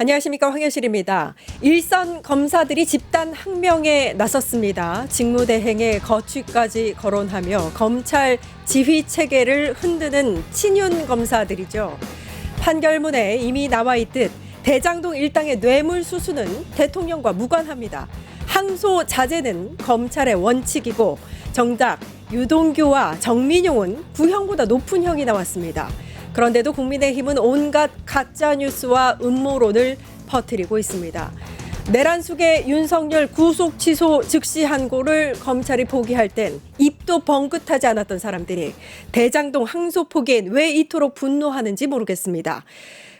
안녕하십니까, 황효실입니다. 일선 검사들이 집단 항명에 나섰습니다. 직무대행의 거취까지 거론하며 검찰 지휘 체계를 흔드는 친윤 검사들이죠. 판결문에 이미 나와 있듯 대장동 일당의 뇌물 수수는 대통령과 무관합니다. 항소 자제는 검찰의 원칙이고 정작 유동규와 정민용은 구형보다 높은 형이 나왔습니다. 그런데도 국민의힘은 온갖 가짜뉴스와 음모론을 퍼뜨리고 있습니다. 내란 속에 윤석열 구속 취소 즉시 한고를 검찰이 포기할 땐 입도 벙긋하지 않았던 사람들이 대장동 항소 포기엔 왜 이토록 분노하는지 모르겠습니다.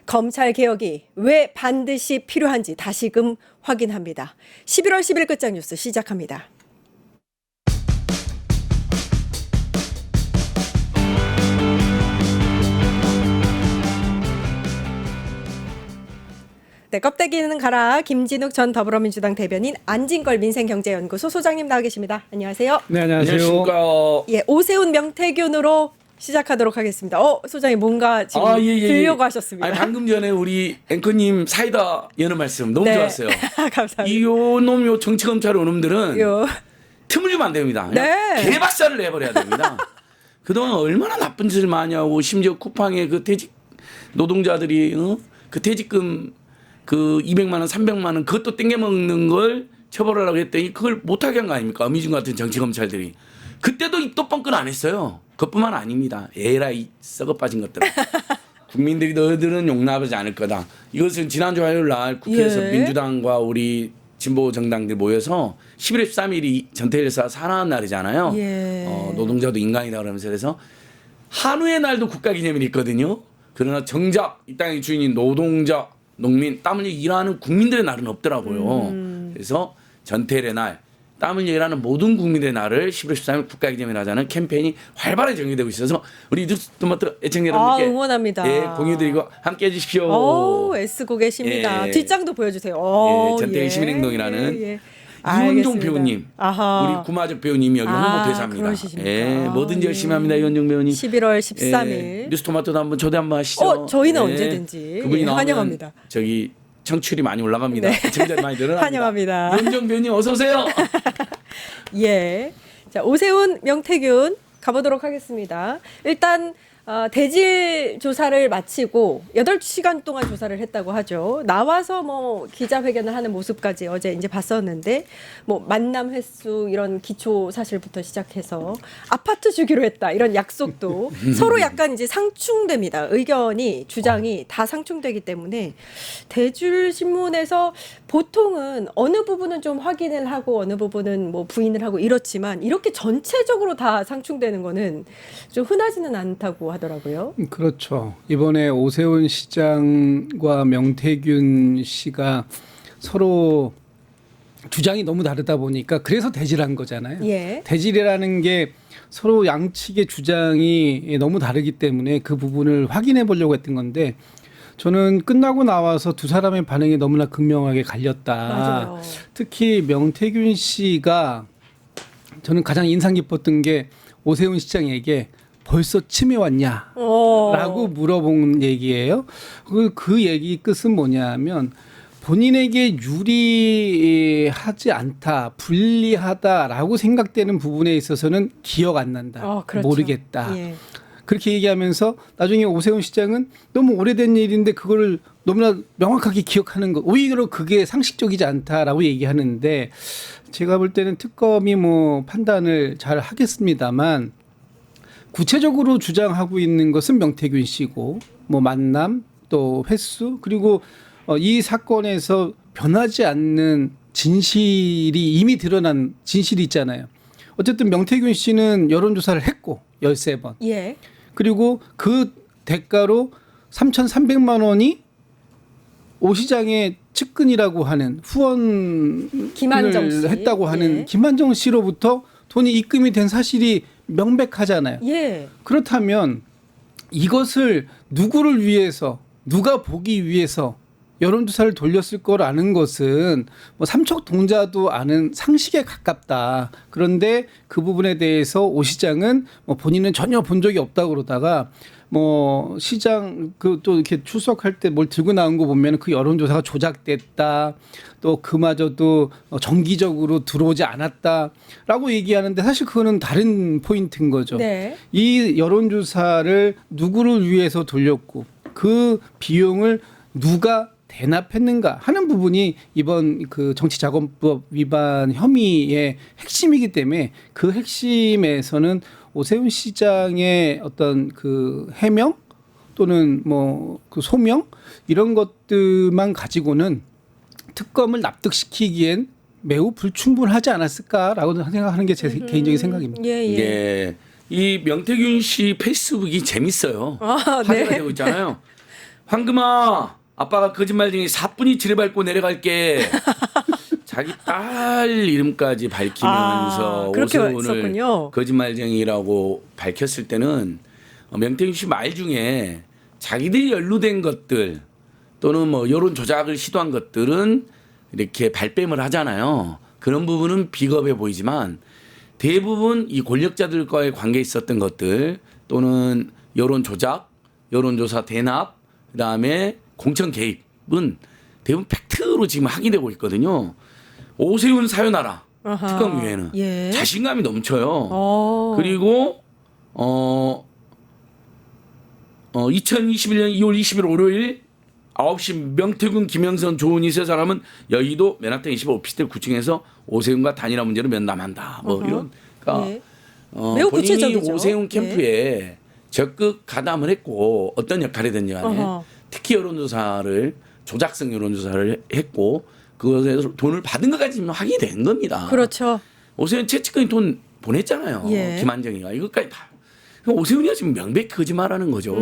검찰 개혁이 왜 반드시 필요한지 다시금 확인합니다. 11월 10일 끝장 뉴스 시작합니다. 네, 껍데기는 가라. 김진욱 전 더불어민주당 대변인, 안진걸 민생경제연구소 소장님 나와 계십니다. 안녕하세요. 네, 안녕하세요. 안녕하십니까. 예, 오세훈 명태균으로 시작하도록 하겠습니다. 소장님 뭔가 지금 들려고 하셨습니다. 아니, 방금 전에 우리 앵커님 사이다 여는 말씀 너무 좋았어요. 감사합니다. 요 정치검찰 오놈들은 요. 틈을 주면 안 됩니다. 네. 개박살을 내버려야 됩니다. 그동안 얼마나 나쁜 짓을 많이 하고 심지어 쿠팡의 그 퇴직 노동자들이 그 퇴직금 그 200만 원, 300만 원 그것도 땡겨먹는 걸 처벌하라고 했더니 그걸 못하게 한 거 아닙니까? 어미준 같은 정치검찰들이. 그때도 입도 뻥끗 안 했어요. 그것뿐만 아닙니다. 에라이 썩어 빠진 것들. 국민들이 너희들은 용납하지 않을 거다. 이것을 지난주 화요일 날 국회에서 민주당과 우리 진보 정당들 모여서 11월 13일이 전태일 여사 사랑하는 날이잖아요. 노동자도 인간이다 그러면서 그래서 한우의 날도 국가기념일이 있거든요. 그러나 정작 이 땅의 주인인 노동자, 농민, 땀 흘려 일하는 국민들의 날은 없더라고요. 그래서 전태일의 날, 땀 흘려 일하는 모든 국민들의 날을 11월 13일 국가기념일 하자는 캠페인이 활발하게 전개되고 있어서 우리 뉴스토마토 애청자 여러분께 응원합니다. 예, 공유드리고 함께 해주십시오. 애쓰고 계십니다. 예. 뒷장도 보여주세요. 전태일 시민행동이라는 예. 이원종 알겠습니다. 배우님, 아하. 우리 구마적 배우님이 여기 홍보 대사입니다. 그러시십니까? 예, 뭐든지 열심히 합니다. 이원종 배우님. 11월 13일. 예, 뉴스토마토도 한번 초대 한번 하시죠. 저희는 예, 언제든지 그분이 나오면 환영합니다. 저기 청출이 많이 올라갑니다. 네. 시청자들이 많이 늘어납니다. 환영합니다. 이원종 배우님 어서 오세요. 예. 자, 오세훈, 명태균 가보도록 하겠습니다. 일단 대질 조사를 마치고 8시간 동안 조사를 했다고 하죠. 나와서 뭐 기자회견을 하는 모습까지 어제 이제 봤었는데 뭐 만남 횟수 이런 기초 사실부터 시작해서 아파트 주기로 했다 이런 약속도 서로 약간 이제 상충됩니다. 의견이 주장이 다 상충되기 때문에 대질 신문에서 보통은 어느 부분은 좀 확인을 하고 어느 부분은 뭐 부인을 하고 이렇지만 이렇게 전체적으로 다 상충되는 거는 좀 흔하지는 않다고 하더라고요. 그렇죠. 이번에 오세훈 시장과 명태균 씨가 서로 주장이 너무 다르다 보니까 그래서 대질한 거잖아요. 예. 대질이라는 게 서로 양측의 주장이 너무 다르기 때문에 그 부분을 확인해 보려고 했던 건데 저는 끝나고 나와서 두 사람의 반응이 너무나 극명하게 갈렸다. 맞아요. 특히 명태균 씨가 저는 가장 인상 깊었던 게 오세훈 시장에게 벌써 침해 왔냐? 라고 물어본 얘기예요. 그 얘기 끝은 뭐냐면 본인에게 유리하지 않다, 불리하다라고 생각되는 부분에 있어서는 기억 안 난다, 그렇죠. 모르겠다. 예. 그렇게 얘기하면서 나중에 오세훈 시장은 너무 오래된 일인데 그거를 너무나 명확하게 기억하는 것, 오히려 그게 상식적이지 않다라고 얘기하는데 제가 볼 때는 특검이 뭐 판단을 잘 하겠습니다만 구체적으로 주장하고 있는 것은 명태균 씨고 뭐 만남 또 횟수 그리고 이 사건에서 변하지 않는 진실이 이미 드러난 진실이 있잖아요. 어쨌든 명태균 씨는 여론조사를 했고 13번. 예. 그리고 그 대가로 3,300만 원이 오 시장의 측근이라고 하는 후원을 김한정 씨. 했다고 하는 예. 김한정 씨로부터 돈이 입금이 된 사실이 명백하잖아요. 예. 그렇다면 이것을 누구를 위해서 누가 보기 위해서 여론조사를 돌렸을 거라는 것은 뭐 삼척동자도 아는 상식에 가깝다. 그런데 그 부분에 대해서 오 시장은 뭐 본인은 전혀 본 적이 없다고 그러다가 뭐 시장 그 또 이렇게 출석할 때 뭘 들고 나온 거 보면 그 여론조사가 조작됐다. 또 그마저도 정기적으로 들어오지 않았다라고 얘기하는데 사실 그거는 다른 포인트인 거죠. 네. 이 여론조사를 누구를 위해서 돌렸고 그 비용을 누가 대납했는가 하는 부분이 이번 그 정치자금법 위반 혐의의 핵심이기 때문에 그 핵심에서는 오세훈 시장의 어떤 그 해명 또는 뭐 그 소명 이런 것들만 가지고는 특검을 납득시키기엔 매우 불충분하지 않았을까라고 생각하는 게 제 개인적인 생각입니다. 예, 예. 예. 이 명태균 씨 페이스북이 재밌어요. 아, 화제가 네. 되고 있잖아요. 황금아, 아빠가 거짓말쟁이 사뿐히 지뢰밟고 내려갈게. 자기 딸 이름까지 밝히면서 그렇게 오세훈을 썼군요. 거짓말쟁이라고 밝혔을 때는 명태균 씨 말 중에 자기들이 연루된 것들 또는 뭐 여론 조작을 시도한 것들은 이렇게 발뺌을 하잖아요. 그런 부분은 비겁해 보이지만 대부분 이 권력자들과의 관계에 있었던 것들 또는 여론 조작, 여론조사 대납, 그다음에 공천 개입은 대부분 팩트로 지금 확인되고 있거든요. 오세훈 사유나라 아하. 특검위에는 예. 자신감이 넘쳐요. 어. 그리고 2021년 2월 20일 월요일 9시 명태균, 김영선, 조은희 세 사람은 여의도 맨하탄 25 오피스텔 9층에서 오세훈과 단일화 문제로 면담한다. 뭐 어허. 이런 그러니까 예. 매우 본인이 구체적이죠. 오세훈 캠프에 적극 가담을 했고 어떤 역할이든지 간에 어허. 특히 여론조사를 조작성 여론조사를 했고 그것에서 돈을 받은 것까지는 확인이 된 겁니다. 그렇죠. 오세훈 최측근이 돈 보냈잖아요. 예. 김한정이가 이것까지 다. 오세훈이가 지금 명백히 거짓말하는 거죠.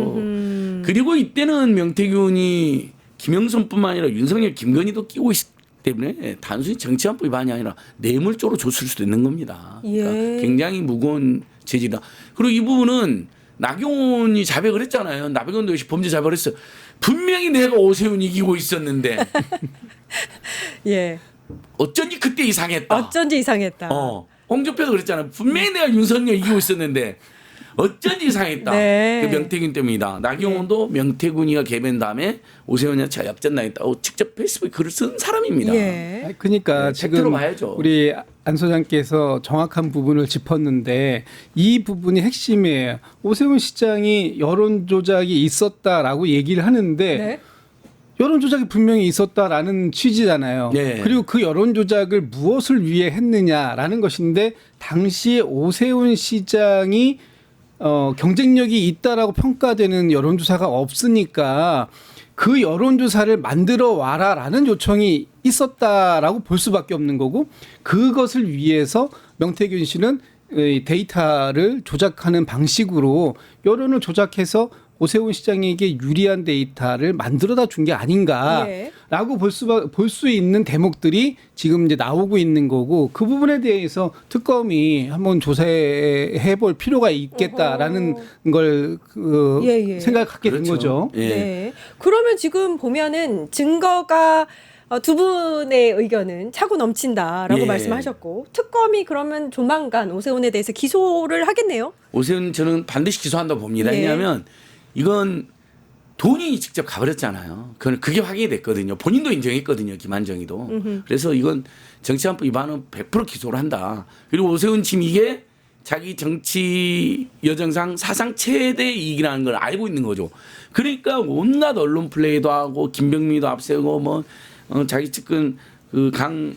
그리고 이때는 명태균이 김영선뿐만 아니라 윤석열, 김건희도 끼고 있기 때문에 단순히 정치안법 위반이 아니라 뇌물죄로 줬을 수도 있는 겁니다. 그러니까 예. 굉장히 무거운 죄질이다. 그리고 이 부분은 나경원이 자백을 했잖아요. 나경원도 역시 범죄 자백을 했어요. 분명히 내가 오세훈 이기고 있었는데 예. 어쩐지 그때 이상했다. 어쩐지 이상했다. 홍준표도 그랬잖아요. 분명히 내가 윤석열 이기고 있었는데 어쩐지 이상했다. 네. 그 명태균 때문이다. 나경원도 명태균이가 개변 다음에 오세훈이한테 역전당했다고 직접 페이스북에 글을 쓴 사람입니다. 예. 그러니까 네, 지금 팩트로 봐야죠. 우리 안 소장께서 정확한 부분을 짚었는데 이 부분이 핵심이에요. 오세훈 시장이 여론 조작이 있었다라고 얘기를 하는데 네. 여론 조작이 분명히 있었다라는 취지잖아요. 네. 그리고 그 여론 조작을 무엇을 위해 했느냐라는 것인데 당시에 오세훈 시장이 경쟁력이 있다라고 평가되는 여론조사가 없으니까 그 여론조사를 만들어 와라라는 요청이 있었다라고 볼 수밖에 없는 거고 그것을 위해서 명태균 씨는 이 데이터를 조작하는 방식으로 여론을 조작해서 오세훈 시장에게 유리한 데이터를 만들어다 준 게 아닌가라고 볼 수 있는 대목들이 지금 이제 나오고 있는 거고 그 부분에 대해서 특검이 한번 조사해 볼 필요가 있겠다라는 걸 예. 생각을 갖게 된 그렇죠. 거죠. 예. 네. 그러면 지금 보면은 증거가 두 분의 의견은 차고 넘친다라고 예. 말씀하셨고 특검이 그러면 조만간 오세훈에 대해서 기소를 하겠네요. 오세훈 저는 반드시 기소한다고 봅니다. 예. 왜냐하면 이건 돈이 직접 가버렸잖아요. 그게 확인이 됐거든요. 본인도 인정했거든요. 김한정이도. 그래서 이건 정치안법 위반은 100% 기소를 한다. 그리고 오세훈 지금 이게 자기 정치 여정상 사상 최대 이익이라는 걸 알고 있는 거죠. 그러니까 온갖 언론 플레이도 하고 김병민도 앞세우고 뭐 자기 측근 그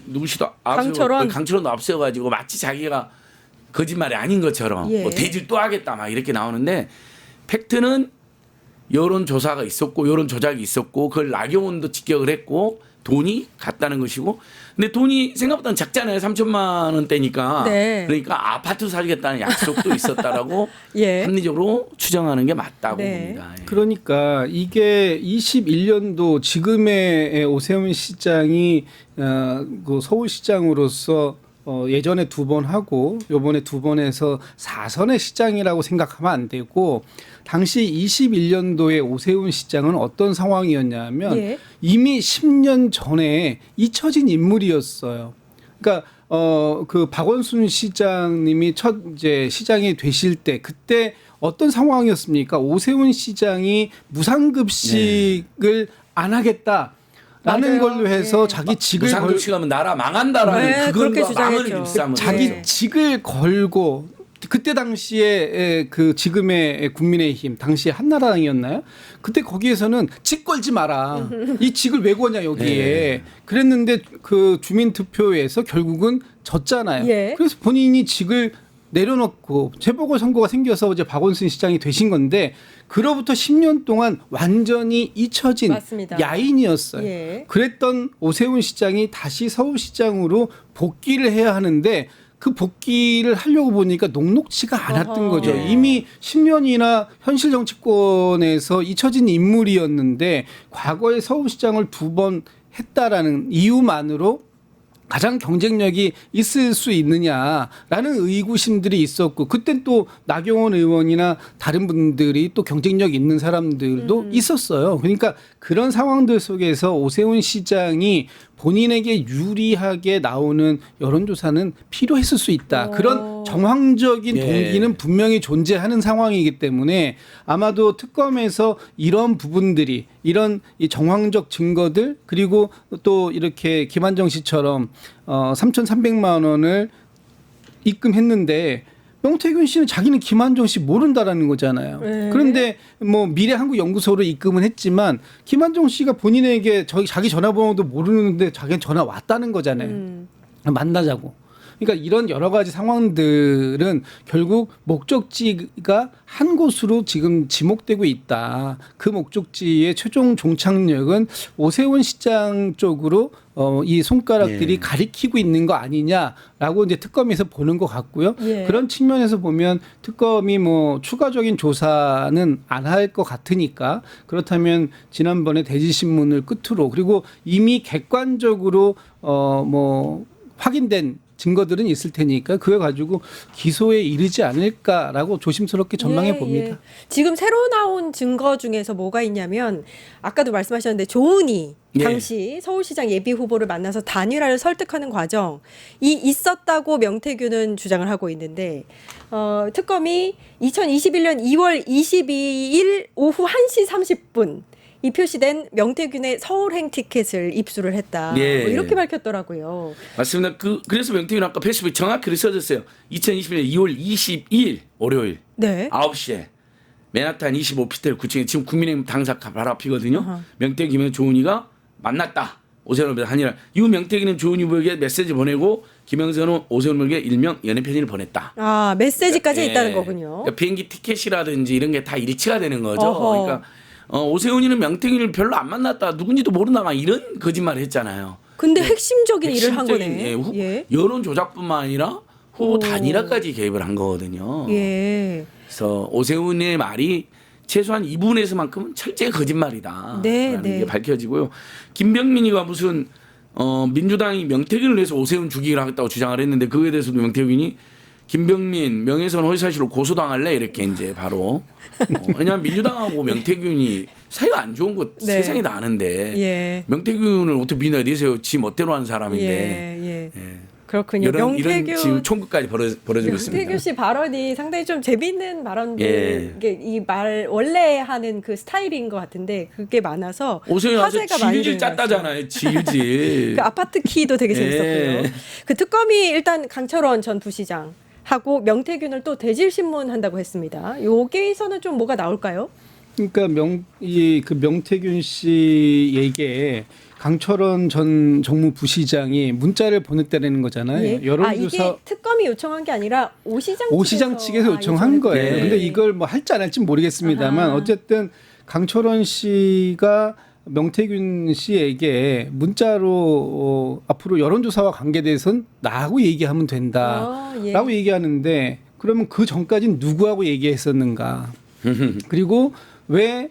누구시도 강철원도 앞세워가지고 마치 자기가 거짓말이 아닌 것처럼 예. 뭐 대질 또 하겠다 막 이렇게 나오는데 팩트는 여론조사가 있었고 여론 조작이 있었고 그걸 나경원도 직격을 했고 돈이 갔다는 것이고 근데 돈이 생각보다는 작잖아요. 3천만 원대니까. 네. 그러니까 아파트 사겠다는 약속도 있었다라고 예. 합리적으로 추정하는 게 맞다고 네. 봅니다. 예. 그러니까 이게 21년도 지금의 오세훈 시장이 그 서울시장으로서 예전에 2번 하고 요번에 2번 해서 4선의 시장이라고 생각하면 안 되고 당시 21년도에 오세훈 시장은 어떤 상황이었냐면 예. 이미 10년 전에 잊혀진 인물이었어요. 그러니까 그 박원순 시장님이 첫 이제 시장이 되실 때 그때 어떤 상황이었습니까? 오세훈 시장이 무상급식을 안 하겠다. 라는 맞아요. 걸로 해서 예. 자기 직을 무상급식 하면 나라 망한다라는 네, 그렇게 그걸로 망을 주장했죠. 일삼은 자기 거죠. 직을 걸고 그때 당시에 그 지금의 국민의힘 당시에 한나라당이었나요? 그때 거기에서는 직 걸지 마라. 이 직을 왜 거냐 여기에. 네. 그랬는데 그 주민투표에서 결국은 졌잖아요. 예. 그래서 본인이 직을 내려놓고 재보궐선거가 생겨서 이제 박원순 시장이 되신 건데 그로부터 10년 동안 완전히 잊혀진 맞습니다. 야인이었어요. 예. 그랬던 오세훈 시장이 다시 서울시장으로 복귀를 해야 하는데 그 복귀를 하려고 보니까 녹록치가 않았던 어허. 거죠. 예. 이미 10년이나 현실 정치권에서 잊혀진 인물이었는데 과거에 서울시장을 2번 했다라는 이유만으로 가장 경쟁력이 있을 수 있느냐라는 의구심들이 있었고 그땐 또 나경원 의원이나 다른 분들이 또 경쟁력 있는 사람들도 있었어요. 그러니까 그런 상황들 속에서 오세훈 시장이 본인에게 유리하게 나오는 여론조사는 필요했을 수 있다. 그런 정황적인 예. 동기는 분명히 존재하는 상황이기 때문에 아마도 특검에서 이런 부분들이 이런 이 정황적 증거들 그리고 또 이렇게 김한정 씨처럼 3,300만 원을 입금했는데 명태균 씨는 자기는 김한정 씨 모른다라는 거잖아요. 네. 그런데 뭐 미래한국연구소로 입금은 했지만 김한정 씨가 본인에게 자기 전화번호도 모르는데 자기는 전화 왔다는 거잖아요. 만나자고. 그러니까 이런 여러 가지 상황들은 결국 목적지가 한 곳으로 지금 지목되고 있다. 그 목적지의 최종 종착역은 오세훈 시장 쪽으로 이 손가락들이 예. 가리키고 있는 거 아니냐라고 이제 특검에서 보는 것 같고요. 예. 그런 측면에서 보면 특검이 뭐 추가적인 조사는 안 할 것 같으니까 그렇다면 지난번에 대지신문을 끝으로 그리고 이미 객관적으로 뭐 확인된 증거들은 있을 테니까 그걸 가지고 기소에 이르지 않을까라고 조심스럽게 전망해 봅니다. 예. 지금 새로 나온 증거 중에서 뭐가 있냐면 아까도 말씀하셨는데 조은희 예. 당시 서울시장 예비 후보를 만나서 단일화를 설득하는 과정이 있었다고 명태균은 주장을 하고 있는데 특검이 2021년 2월 22일 오후 1시 30분 이 표시된 명태균의 서울행 티켓을 입수를 했다. 예. 뭐 이렇게 밝혔더라고요. 맞습니다. 그래서 명태균 아까 페이스북에 정확히 써졌어요. 2021년 2월 22일 월요일 네. 9시에 맨하탄 25피텔 9층에 지금 국민의힘 당사 바로 앞이거든요. 어허. 명태균과 조은희가 만났다. 오세훈 후보에 한일화. 이후 명태균은 조은희 후보에게 메시지 보내고 김영선은 오세훈 후보에게 일명 연애편지를 보냈다. 아 메시지까지 예. 있다는 거군요. 그러니까 비행기 티켓이라든지 이런 게 다 일치가 되는 거죠. 어허. 그러니까 오세훈이는 명태균을 별로 안 만났다. 누군지도 모른다. 이런 거짓말을 했잖아요. 근데 핵심적인 일을 한 핵심적인, 거네. 예, 여론 조작뿐만 아니라 후보 단일화까지 개입을 한 거거든요. 예. 그래서 오세훈의 말이 최소한 이 부분에서만큼은 철저히 거짓말이다. 네, 라는 네. 게 밝혀지고요. 김병민이가 무슨 민주당이 명태균을 위해서 오세훈 죽이기를 하겠다고 주장을 했는데 그거에 대해서도 명태균이 김병민 명예훼손 허위사실로 고소당할래 이렇게 이제 바로 왜냐하면 민주당하고 명태균이 사이가 안 좋은 거 네. 세상이 다 아는데 예. 명태균을 어떻게 민주당에 내세요? 지 멋대로 하는 사람인데 예. 예. 그렇군요. 이런 명태균 지금 총극까지 벌어지고 있습니다. 명태균 씨 발언이 상당히 좀 재미있는 발언들 예. 이게 이 말 원래 하는 그 스타일인 것 같은데 그게 많아서 오세훈이 와서 화제가 많이 지유질 되는 것 같아요. 짰다잖아요. 지유질. 그 아파트 키도 되게 재밌었고요. 예. 그 특검이 일단 강철원 전 부시장 하고 명태균을 또 대질신문 한다고 했습니다. 여기서는 좀 뭐가 나올까요? 그러니까 그 명태균 씨에게 강철원 전 정무부시장이 문자를 보냈다는 거잖아요. 예. 여론조사 이게 특검이 요청한 게 아니라 오 시장 측에서 요청한 거예요. 예. 근데 이걸 뭐 할지 안 할지 모르겠습니다만 아하. 어쨌든 강철원 씨가 명태균 씨에게 문자로 앞으로 여론조사와 관계돼선 나하고 얘기하면 된다라고 예. 얘기하는데 그러면 그 전까지는 누구하고 얘기했었는가? 그리고 왜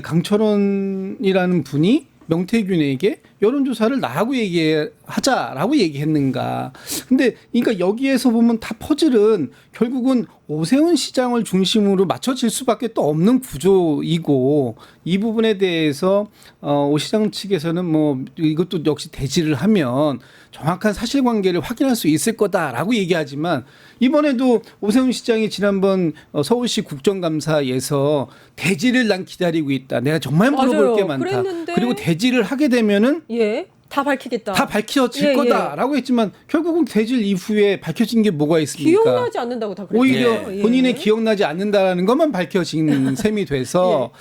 강철원이라는 분이 명태균에게 여론조사를 나하고 얘기해 하자라고 얘기했는가. 근데 그러니까 여기에서 보면 다 퍼즐은 결국은 오세훈 시장을 중심으로 맞춰질 수밖에 또 없는 구조이고, 이 부분에 대해서 오 시장 측에서는 뭐 이것도 역시 대지를 하면 정확한 사실관계를 확인할 수 있을 거다라고 얘기하지만, 이번에도 오세훈 시장이 지난번 서울시 국정감사에서 대지를 난 기다리고 있다. 내가 정말 물어볼 맞아요. 게 많다. 그랬는데. 그리고 대지를 하게 되면은 예. 다 밝히겠다. 다 밝혀질 예, 예. 거다라고 했지만 결국은 대질 이후에 밝혀진 게 뭐가 있습니까? 기억나지 않는다고 다 그랬죠. 오히려 예. 본인의 기억나지 않는다라는 것만 밝혀진 셈이 돼서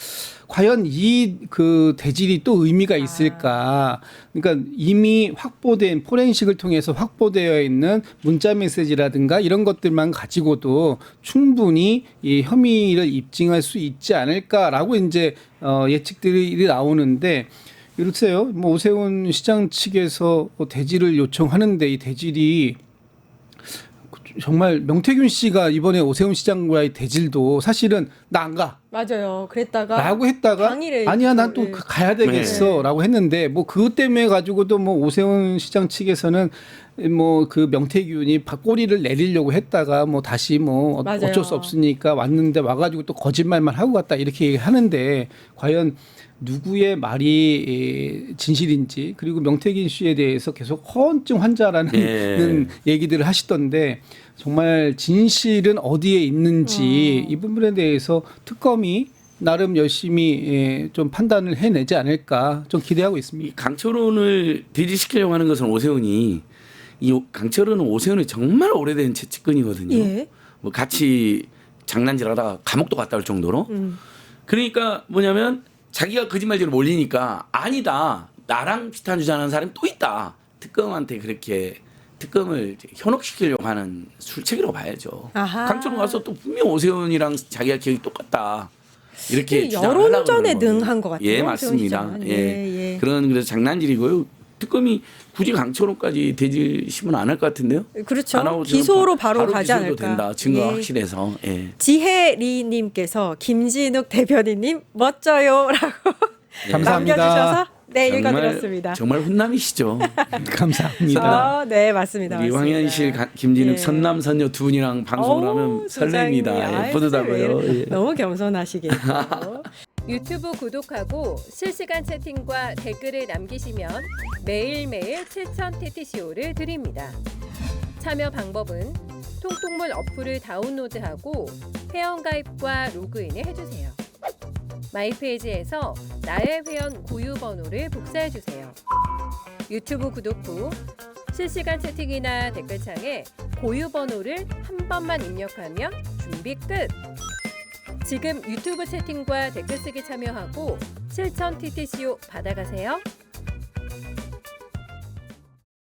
과연 이 그 대질이 또 의미가 있을까? 그러니까 이미 확보된 포렌식을 통해서 확보되어 있는 문자 메시지라든가 이런 것들만 가지고도 충분히 이 혐의를 입증할 수 있지 않을까라고 이제 예측들이 나오는데, 글쎄요, 뭐 오세훈 시장 측에서 대질을 요청하는데 이 대질이 정말 명태균 씨가 이번에 오세훈 시장과의 대질도 사실은 나 안 가. 맞아요. 그랬다가 라고 했다가 당일에 아니야 난 또 예. 가야 되겠어 라고 했는데, 뭐 그것 때문에 가지고도 뭐 오세훈 시장 측에서는 뭐 그 명태균이 꼬리를 내리려고 했다가 뭐 다시 뭐 맞아요. 어쩔 수 없으니까 왔는데 와가지고 또 거짓말만 하고 갔다 이렇게 얘기하는데, 과연 누구의 말이 진실인지, 그리고 명태균 씨에 대해서 계속 허언증 환자라는 얘기들을 하시던데, 정말 진실은 어디에 있는지 이 부분에 대해서 특검이 나름 열심히 좀 판단을 해내지 않을까 좀 기대하고 있습니다. 이 강철원을 디지시키려고 하는 것은 오세훈이, 이 강철원은 오세훈이 정말 오래된 채찍근이거든요. 예. 뭐 같이 장난질하다가 감옥도 갔다 올 정도로. 그러니까 뭐냐면 자기가 거짓말질을 몰리니까 아니다, 나랑 비슷한 주장하는 사람이 또 있다. 특검한테 그렇게 특검을 이제 현혹시키려고 하는 술책이라고 봐야죠. 아하. 강철원 가서 또 분명 오세훈이랑 자기가 기억이 똑같다. 이렇게 여론전에 능한 것 같아요. 예, 맞습니다. 오세훈 시장은. 예. 예. 그런 그래서 장난질이고요. 특검이 굳이 강철원까지 대질심은 안 할 것 같은데요. 그렇죠. 안 하고 기소로 바로 가지 기소도 않을까. 된다. 증거가 예. 확실해서. 예. 지혜리님께서 김진욱 대변인님 멋져요라고 감사합니다. 남겨주셔서 네 정말, 읽어드렸습니다. 정말 훈남이시죠. 감사합니다. 네 맞습니다. 우리 맞습니다. 황현실, 김진욱 예. 선남 선녀 두 분이랑 방송을 하면 소장님. 설렙니다. 아이, 예, 뿌듯하고요. 왜 예. 너무 겸손하시겠죠. 유튜브 구독하고 실시간 채팅과 댓글을 남기시면 매일매일 실천 TTCO를 드립니다. 참여 방법은 통통물 어플을 다운로드하고 회원가입과 로그인을 해주세요. 마이페이지에서 나의 회원 고유 번호를 복사해주세요. 유튜브 구독 후 실시간 채팅이나 댓글창에 고유 번호를 한 번만 입력하면 준비 끝! 지금 유튜브 채팅과 댓글 쓰기 참여하고 실천 TTCO 받아가세요.